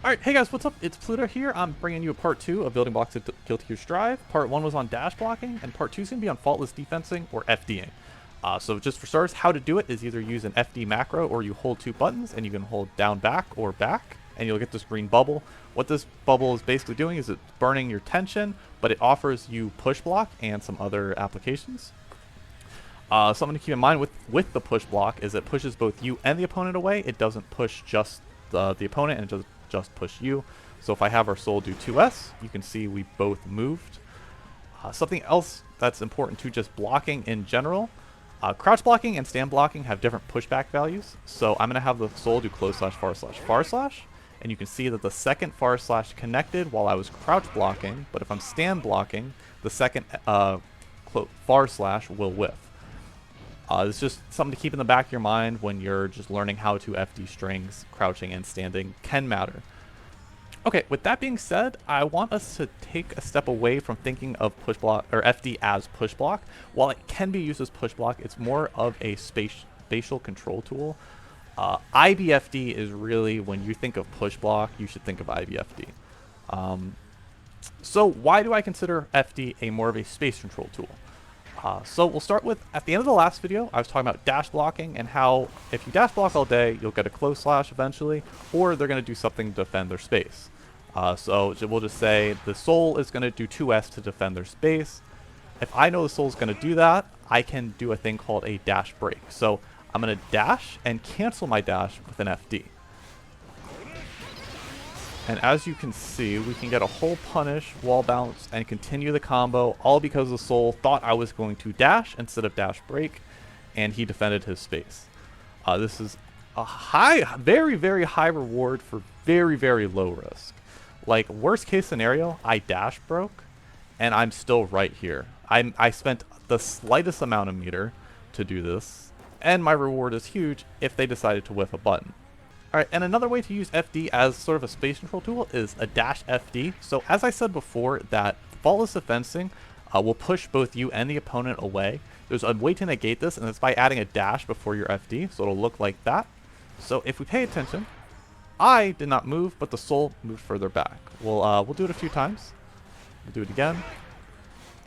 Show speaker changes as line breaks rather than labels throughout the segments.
Alright, hey guys, what's up? It's Pluto here. I'm bringing you a part 2 of building blocks of Guilty Gear Strive. Part 1 was on dash blocking, and part 2 is going to be on faultless defensing, or FDing. So just for starters, how to do it is either use an FD macro, or you hold two buttons, and you can hold down back or back, and you'll get this green bubble. What this bubble is basically doing is it's burning your tension, but it offers you push block and some other applications. Something to keep in mind with the push block is it pushes both you and the opponent away. It doesn't push just the opponent, and it does just push you. So if I have our soul do 2S, you can see we both moved. Something else that's important to just blocking in general, crouch blocking and stand blocking have different pushback values. So I'm going to have the soul do close slash far slash far slash, and you can see that the second far slash connected while I was crouch blocking, but if I'm stand blocking, the second far slash will whiff. It's just something to keep in the back of your mind when you're just learning how to FD strings. Crouching and standing can matter. Okay, with that being said, I want us to take a step away from thinking of push block or FD as push block. While it can be used as push block, it's more of a spatial control tool. IBFD is really, when you think of push block, you should think of IBFD. So why do I consider FD a more of a space control tool? So we'll start with, at the end of the last video, I was talking about dash blocking and how if you dash block all day, you'll get a close slash eventually, or they're going to do something to defend their space. So we'll just say the soul is going to do 2S to defend their space. If I know the soul is going to do that, I can do a thing called a dash break. So I'm going to dash and cancel my dash with an FD. And as you can see, we can get a whole punish, wall bounce, and continue the combo, all because the soul thought I was going to dash instead of dash break, and he defended his space. This is a very, very high reward for very, very low risk. Like, worst case scenario, I dash broke, and I'm still right here. I spent the slightest amount of meter to do this, and my reward is huge if they decided to whiff a button. Alright, and another way to use FD as sort of a space control tool is a dash FD. So as I said before, that faultless defensing will push both you and the opponent away. There's a way to negate this, and it's by adding a dash before your FD, so it'll look like that. So if we pay attention, I did not move, but the soul moved further back. We'll do it a few times. We'll do it again.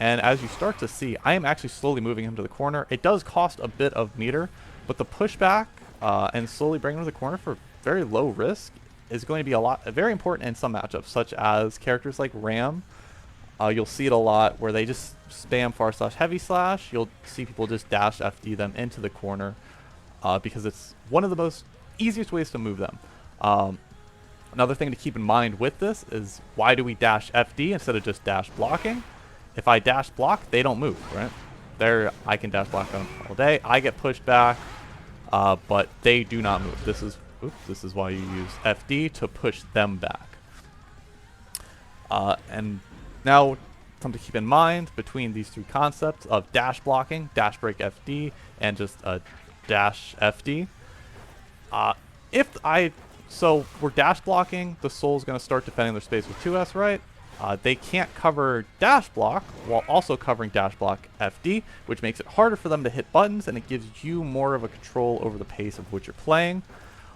And as you start to see, I am actually slowly moving him to the corner. It does cost a bit of meter, but the pushback and slowly bringing him to the corner for very low risk is going to be very important in some matchups, such as characters like Ram. You'll see it a lot where they just spam far slash heavy slash. You'll see people just dash FD them into the corner because it's one of the most easiest ways to move them. Another thing to keep in mind with this is, why do we dash FD instead of just dash blocking? If I dash block, they don't move, right? I can dash block them all day. I get pushed back, but they do not move. This is why you use FD to push them back. And now, something to keep in mind between these three concepts of dash blocking, dash break FD, and just a dash FD. So we're dash blocking, the soul's going to start defending their space with 2S, right? They can't cover dash block while also covering dash block FD, which makes it harder for them to hit buttons, and it gives you more of a control over the pace of which you're playing.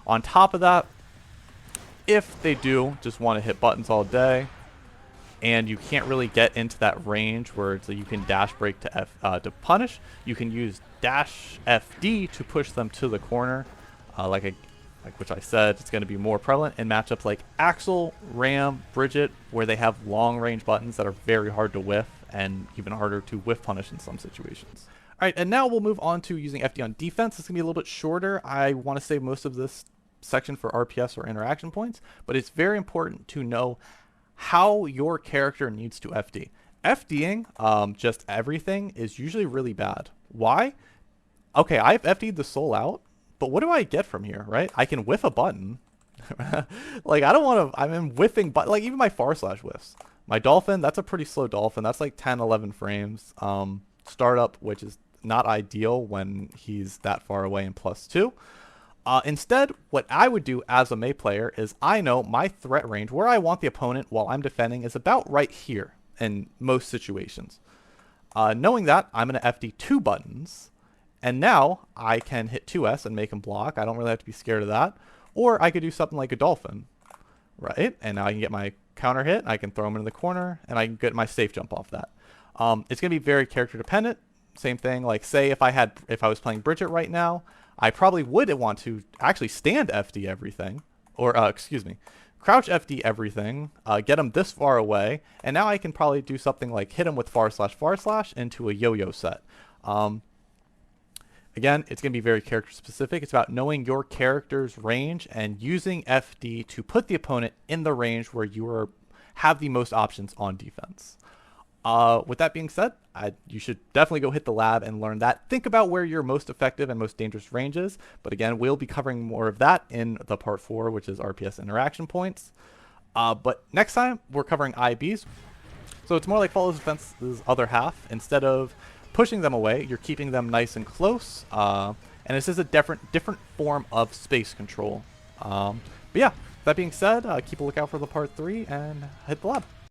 On top of that, if they do just want to hit buttons all day, and you can't really get into that range where you can dash break to punish, you can use dash FD to push them to the corner. Like which I said, it's going to be more prevalent in matchups like Axel, Ram, Bridget, where they have long range buttons that are very hard to whiff, and even harder to whiff punish in some situations. Alright, and now we'll move on to using FD on defense. It's going to be a little bit shorter. I want to save most of this section for RPS or interaction points, but it's very important to know how your character needs to FD. FDing just everything is usually really bad. Why? Okay, I've FD'd the soul out, but what do I get from here, right? I can whiff a button. Like, I don't want to, I'm whiffing, but like even my far slash whiffs. My dolphin, that's a pretty slow dolphin. That's like 10, 11 frames. Startup, which is not ideal when he's that far away in +2. Instead, what I would do as a Mei player is, I know my threat range, where I want the opponent while I'm defending, is about right here in most situations. Knowing that, I'm going to FD 2 buttons, and now I can hit 2S and make him block. I don't really have to be scared of that. Or I could do something like a dolphin, right? And now I can get my counter hit, I can throw him in the corner, and I can get my safe jump off that. It's going to be very character dependent. Same thing, like say if I was playing Bridget right now, I probably would want to actually stand FD everything, or excuse me, crouch FD everything, get him this far away, and now I can probably do something like hit him with // into a yo-yo set. Again, it's going to be very character specific. It's about knowing your character's range and using FD to put the opponent in the range where you have the most options on defense. With that being said, you should definitely go hit the lab and learn that. Think about where your most effective and most dangerous range is. But again, we'll be covering more of that in the part 4, which is RPS interaction points. But next time, we're covering IBs. So it's more like Faultless Defense's other half. Instead of pushing them away, you're keeping them nice and close. And this is a different form of space control. But yeah, that being said, keep a lookout for the part 3 and hit the lab.